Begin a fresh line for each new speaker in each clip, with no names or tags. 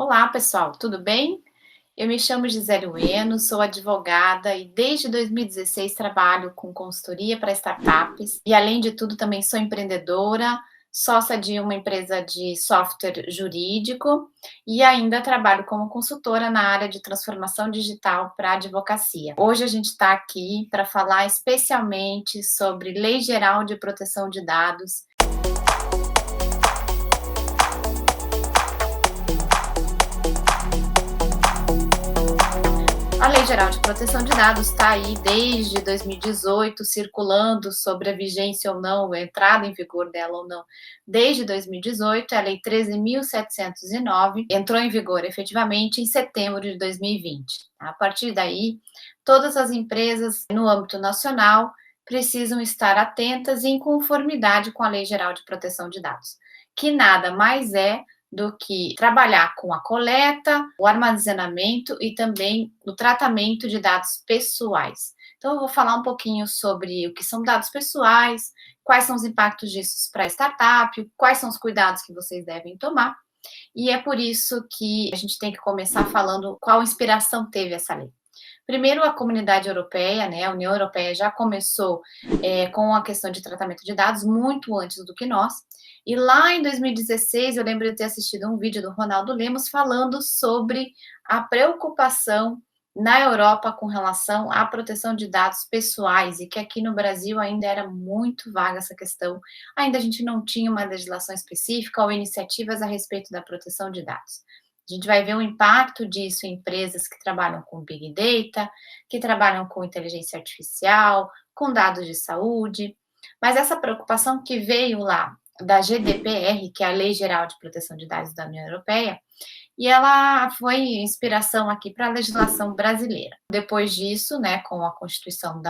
Olá, pessoal, tudo bem? Eu me chamo Gisele Ueno, sou advogada e desde 2016 trabalho com consultoria para startups e, além de tudo, também sou empreendedora, sócia de uma empresa de software jurídico e ainda trabalho como consultora na área de transformação digital para advocacia. Hoje a gente está aqui para falar especialmente sobre Lei Geral de Proteção de Dados. A Lei Geral de Proteção de Dados está aí desde 2018, circulando sobre a vigência ou não, a entrada em vigor dela ou não. Desde 2018, a Lei 13.709 entrou em vigor efetivamente em setembro de 2020. A partir daí, todas as empresas no âmbito nacional precisam estar atentas e em conformidade com a Lei Geral de Proteção de Dados, que nada mais é do que trabalhar com a coleta, o armazenamento e também o tratamento de dados pessoais. Então, eu vou falar um pouquinho sobre o que são dados pessoais, quais são os impactos disso para a startup, quais são os cuidados que vocês devem tomar. E é por isso que a gente tem que começar falando qual inspiração teve essa lei. Primeiro, a comunidade europeia, né, a União Europeia já começou com a questão de tratamento de dados muito antes do que nós. E lá em 2016, eu lembro de ter assistido um vídeo do Ronaldo Lemos falando sobre a preocupação na Europa com relação à proteção de dados pessoais e que aqui no Brasil ainda era muito vaga essa questão. Ainda a gente não tinha uma legislação específica ou iniciativas a respeito da proteção de dados. A gente vai ver o impacto disso em empresas que trabalham com Big Data, que trabalham com inteligência artificial, com dados de saúde. Mas essa preocupação que veio lá da GDPR, que é a Lei Geral de Proteção de Dados da União Europeia, e ela foi inspiração aqui para a legislação brasileira. Depois disso, né, com a constituição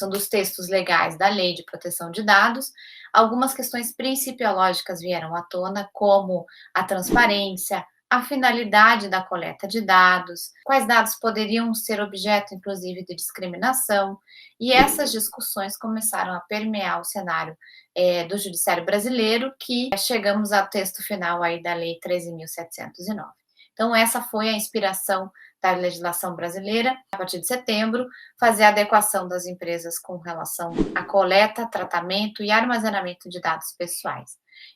dos textos legais da Lei de Proteção de Dados, algumas questões principiológicas vieram à tona, como a transparência, a finalidade da coleta de dados, quais dados poderiam ser objeto, inclusive, de discriminação, e essas discussões começaram a permear o cenário do judiciário brasileiro, que chegamos ao texto final aí da Lei 13.709. Então, essa foi a inspiração da legislação brasileira, a partir de setembro, fazer a adequação das empresas com relação à coleta, tratamento e armazenamento de dados pessoais.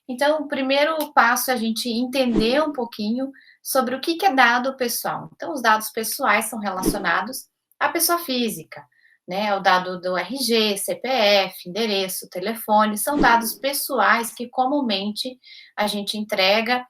Então, o primeiro passo é a gente entender um pouquinho sobre o que é dado pessoal. Então, os dados pessoais são relacionados à pessoa física, né? O dado do RG, CPF, endereço, telefone, são dados pessoais que comumente a gente entrega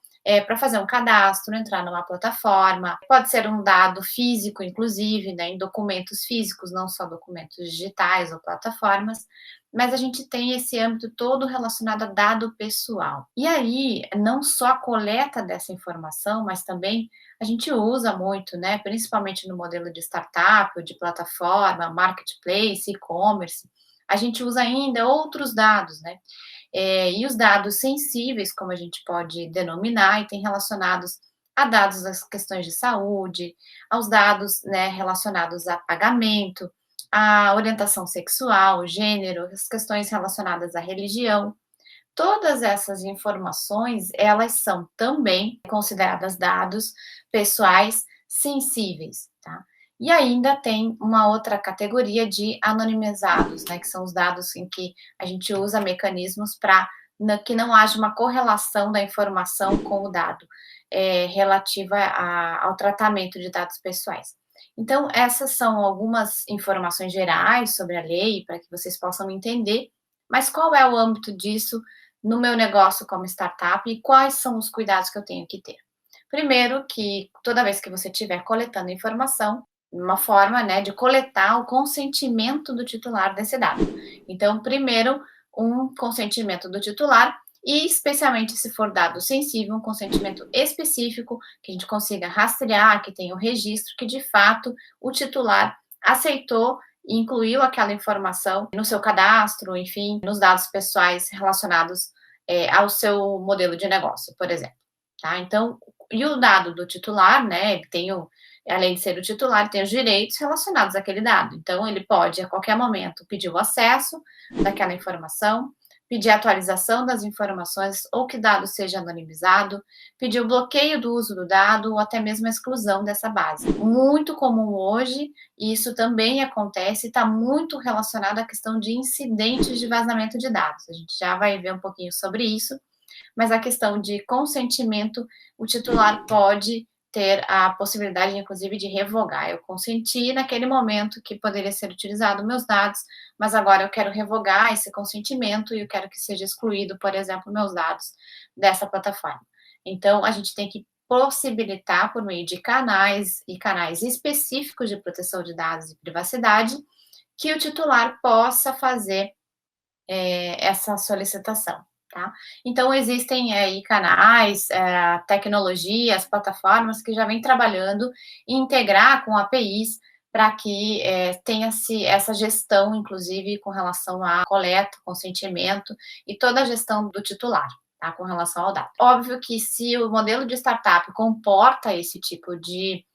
para fazer um cadastro, entrar numa plataforma. Pode ser um dado físico, inclusive, né, em documentos físicos, não só documentos digitais ou plataformas, mas a gente tem esse âmbito todo relacionado a dado pessoal. E aí, não só a coleta dessa informação, mas também a gente usa muito, né, principalmente no modelo de startup, de plataforma, marketplace, e-commerce, a gente usa ainda outros dados, né? E os dados sensíveis, como a gente pode denominar, e tem relacionados a dados das questões de saúde, aos dados, né, relacionados a pagamento, a orientação sexual, gênero, as questões relacionadas à religião. Todas essas informações, elas são também consideradas dados pessoais sensíveis, tá? E ainda tem uma outra categoria de anonimizados, né, que são os dados em que a gente usa mecanismos para que não haja uma correlação da informação com o dado relativa ao tratamento de dados pessoais. Então, essas são algumas informações gerais sobre a lei, para que vocês possam entender, mas qual é o âmbito disso no meu negócio como startup e quais são os cuidados que eu tenho que ter? Primeiro, que toda vez que você estiver coletando informação, uma forma, né, de coletar o consentimento do titular desse dado. Então, primeiro, um consentimento do titular e, especialmente se for dado sensível, um consentimento específico que a gente consiga rastrear, que tenha o registro, que de fato o titular aceitou e incluiu aquela informação no seu cadastro, enfim, nos dados pessoais relacionados ao seu modelo de negócio, por exemplo. Tá? Então, e o dado do titular, né, ele tem além de ser o titular, ele tem os direitos relacionados àquele dado. Então, ele pode, a qualquer momento, pedir o acesso daquela informação, pedir atualização das informações ou que dado seja anonimizado, pedir o bloqueio do uso do dado ou até mesmo a exclusão dessa base. Muito comum hoje, e isso também acontece, está muito relacionado à questão de incidentes de vazamento de dados. A gente já vai ver um pouquinho sobre isso, mas a questão de consentimento, o titular pode ter a possibilidade, inclusive, de revogar. Eu consenti naquele momento que poderia ser utilizado meus dados, mas agora eu quero revogar esse consentimento e eu quero que seja excluído, por exemplo, meus dados dessa plataforma. Então, a gente tem que possibilitar, por meio de canais e canais específicos de proteção de dados e privacidade, que o titular possa fazer essa solicitação. Tá? Então, existem aí canais, tecnologias, plataformas que já vêm trabalhando em integrar com APIs para que tenha-se essa gestão, inclusive com relação à coleta, consentimento e toda a gestão do titular, tá? Com relação ao dado. Óbvio que se o modelo de startup comporta esse tipo de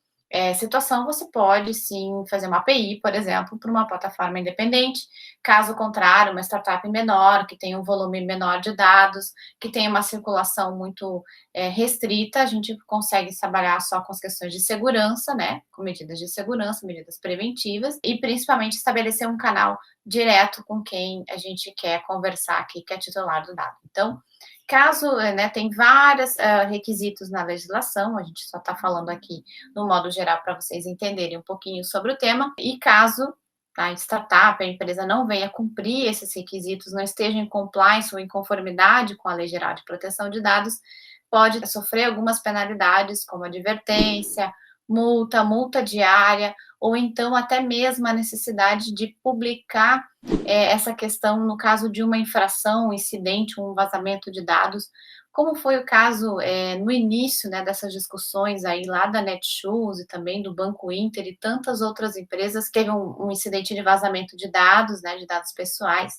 situação, você pode sim fazer uma API, por exemplo, para uma plataforma independente. Caso contrário, uma startup menor, que tenha um volume menor de dados, que tenha uma circulação muito restrita, a gente consegue trabalhar só com as questões de segurança, né? Com medidas de segurança, medidas preventivas, e principalmente estabelecer um canal direto com quem a gente quer conversar aqui, que é titular do dado. Então, caso, tem vários requisitos na legislação, a gente só está falando aqui no modo geral para vocês entenderem um pouquinho sobre o tema, e caso a startup, a empresa não venha cumprir esses requisitos, não esteja em compliance ou em conformidade com a Lei Geral de Proteção de Dados, pode sofrer algumas penalidades, como advertência, multa diária, ou então até mesmo a necessidade de publicar essa questão no caso de uma infração, um incidente, um vazamento de dados, como foi o caso no início, né, dessas discussões aí lá da Netshoes e também do Banco Inter e tantas outras empresas, teve um incidente de vazamento de dados, né, de dados pessoais,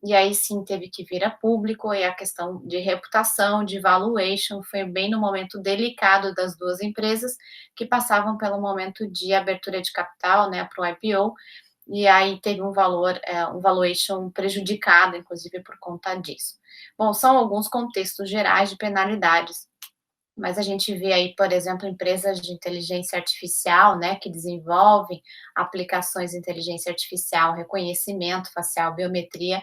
e aí sim teve que vir a público, e a questão de reputação, de valuation, foi bem no momento delicado das duas empresas, que passavam pelo momento de abertura de capital, né, para o IPO, e aí teve um valor, um valuation prejudicado, inclusive, por conta disso. Bom, são alguns contextos gerais de penalidades, mas a gente vê aí, por exemplo, empresas de inteligência artificial, né, que desenvolvem aplicações de inteligência artificial, reconhecimento facial, biometria,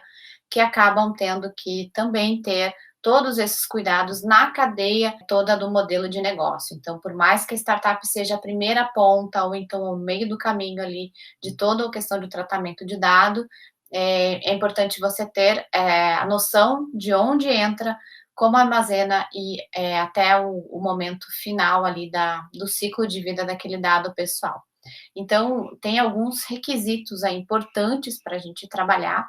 que acabam tendo que também ter todos esses cuidados na cadeia toda do modelo de negócio. Então, por mais que a startup seja a primeira ponta ou então o meio do caminho ali de toda a questão do tratamento de dado, é importante você ter a noção de onde entra, como armazena e até o momento final ali do ciclo de vida daquele dado pessoal. Então, tem alguns requisitos aí importantes para a gente trabalhar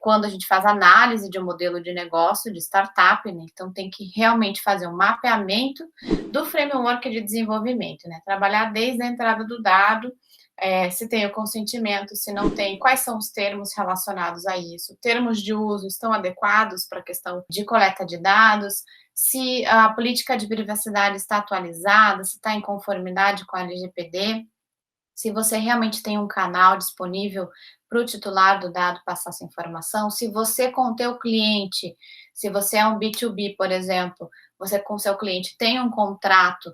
quando a gente faz análise de um modelo de negócio, de startup, né? Então, tem que realmente fazer um mapeamento do framework de desenvolvimento, né? Trabalhar desde a entrada do dado, se tem o consentimento, se não tem, quais são os termos relacionados a isso, termos de uso estão adequados para a questão de coleta de dados, se a política de privacidade está atualizada, se está em conformidade com a LGPD, se você realmente tem um canal disponível para o titular do dado passar essa informação, se você com o teu cliente, se você é um B2B, por exemplo, você com o seu cliente tem um contrato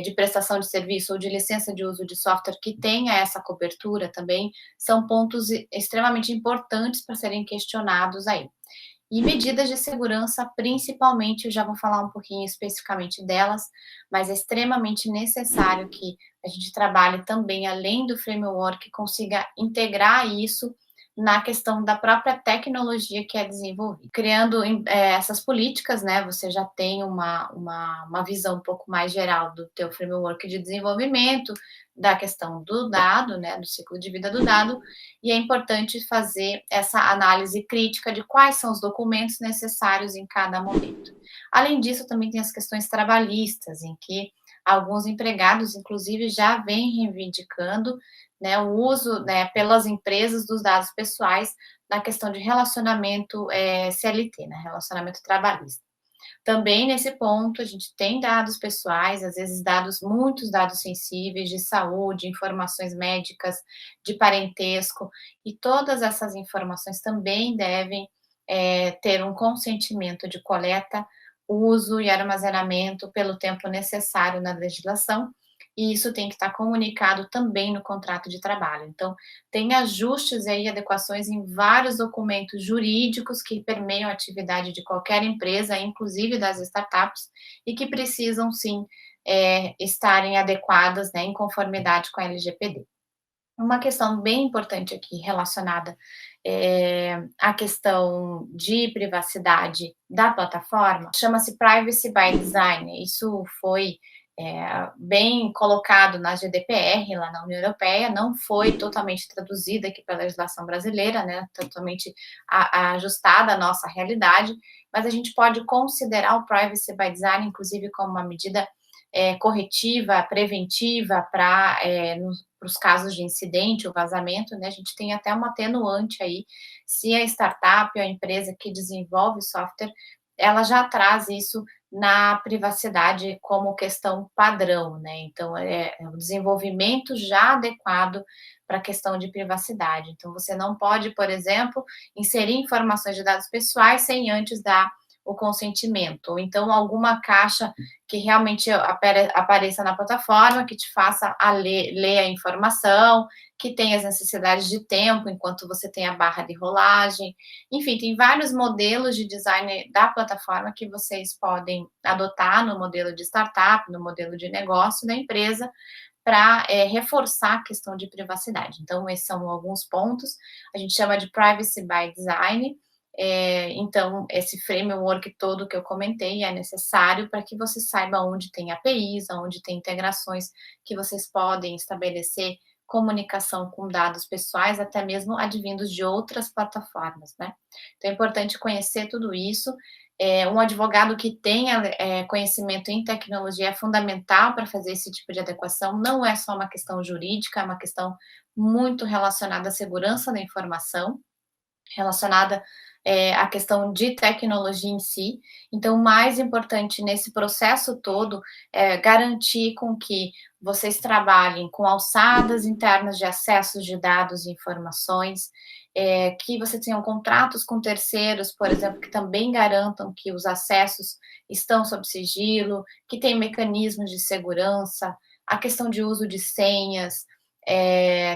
de prestação de serviço ou de licença de uso de software que tenha essa cobertura também, são pontos extremamente importantes para serem questionados aí. E medidas de segurança, principalmente, eu já vou falar um pouquinho especificamente delas, mas é extremamente necessário que a gente trabalhe também, além do framework, consiga integrar isso na questão da própria tecnologia que é desenvolvida. Criando essas políticas, né, você já tem uma visão um pouco mais geral do teu framework de desenvolvimento, da questão do dado, né, do ciclo de vida do dado, e é importante fazer essa análise crítica de quais são os documentos necessários em cada momento. Além disso, também tem as questões trabalhistas, em que alguns empregados, inclusive, já vêm reivindicando, né, o uso, né, pelas empresas dos dados pessoais na questão de relacionamento CLT, né, relacionamento trabalhista. Também nesse ponto, a gente tem dados pessoais, às vezes muitos dados sensíveis de saúde, informações médicas, de parentesco, e todas essas informações também devem ter um consentimento de coleta, uso e armazenamento pelo tempo necessário na legislação, e isso tem que estar comunicado também no contrato de trabalho. Então, tem ajustes aí, adequações em vários documentos jurídicos que permeiam a atividade de qualquer empresa, inclusive das startups, e que precisam sim estarem adequadas, né, em conformidade com a LGPD. Uma questão bem importante aqui relacionada à questão de privacidade da plataforma chama-se Privacy by Design. Isso foi bem colocado na GDPR, lá na União Europeia, não foi totalmente traduzida aqui pela legislação brasileira, né, totalmente ajustada à nossa realidade, mas a gente pode considerar o Privacy by Design, inclusive, como uma medida corretiva, preventiva para os casos de incidente ou vazamento, né? A gente tem até uma atenuante aí, se a startup ou a empresa que desenvolve software, ela já traz isso na privacidade como questão padrão, né? Então, é o desenvolvimento já adequado para a questão de privacidade. Então, você não pode, por exemplo, inserir informações de dados pessoais sem antes dar o consentimento, ou então alguma caixa que realmente apareça na plataforma, que te faça ler a informação, que tenha as necessidades de tempo, enquanto você tem a barra de rolagem. Enfim, tem vários modelos de design da plataforma que vocês podem adotar no modelo de startup, no modelo de negócio da empresa, para reforçar a questão de privacidade. Então, esses são alguns pontos. A gente chama de Privacy by Design. Então, esse framework todo que eu comentei é necessário para que você saiba onde tem APIs, onde tem integrações que vocês podem estabelecer comunicação com dados pessoais, até mesmo advindos de outras plataformas, né? Então, é importante conhecer tudo isso. Um advogado que tenha conhecimento em tecnologia é fundamental para fazer esse tipo de adequação. Não é só uma questão jurídica, é uma questão muito relacionada à segurança da informação, relacionada à questão de tecnologia em si. Então, o mais importante nesse processo todo é garantir com que vocês trabalhem com alçadas internas de acessos de dados e informações, que você tenham contratos com terceiros, por exemplo, que também garantam que os acessos estão sob sigilo, que tem mecanismos de segurança, a questão de uso de senhas.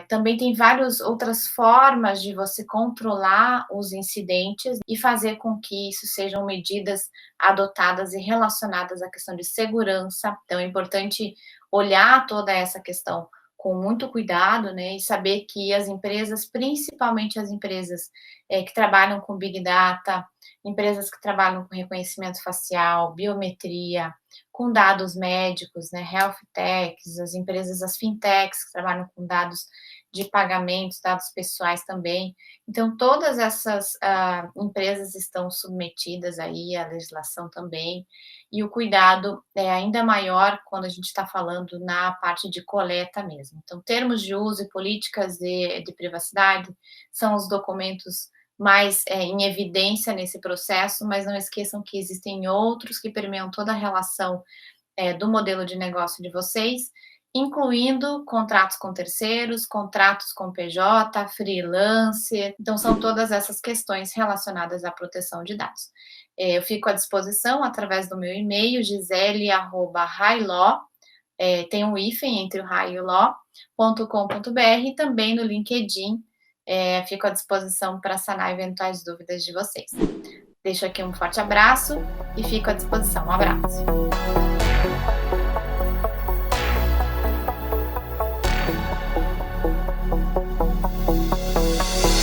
Também tem várias outras formas de você controlar os incidentes e fazer com que isso sejam medidas adotadas e relacionadas à questão de segurança. Então, é importante olhar toda essa questão com muito cuidado, né, e saber que as empresas, principalmente as empresas que trabalham com Big Data, empresas que trabalham com reconhecimento facial, biometria, com dados médicos, né, health techs, as empresas, as fintechs que trabalham com dados de pagamentos, dados pessoais também. Então, todas essas empresas estão submetidas aí à legislação também, e o cuidado é ainda maior quando a gente está falando na parte de coleta mesmo. Então, termos de uso e políticas de privacidade são os documentos mais em evidência nesse processo, mas não esqueçam que existem outros que permeiam toda a relação do modelo de negócio de vocês, incluindo contratos com terceiros, contratos com PJ, freelancer. Então, são todas essas questões relacionadas à proteção de dados. Eu fico à disposição através do meu e-mail, gisele@highlaw, tem um hífen entre o high e o law.com.br, e também no LinkedIn. Fico à disposição para sanar eventuais dúvidas de vocês. Deixo aqui um forte abraço e fico à disposição. Um abraço.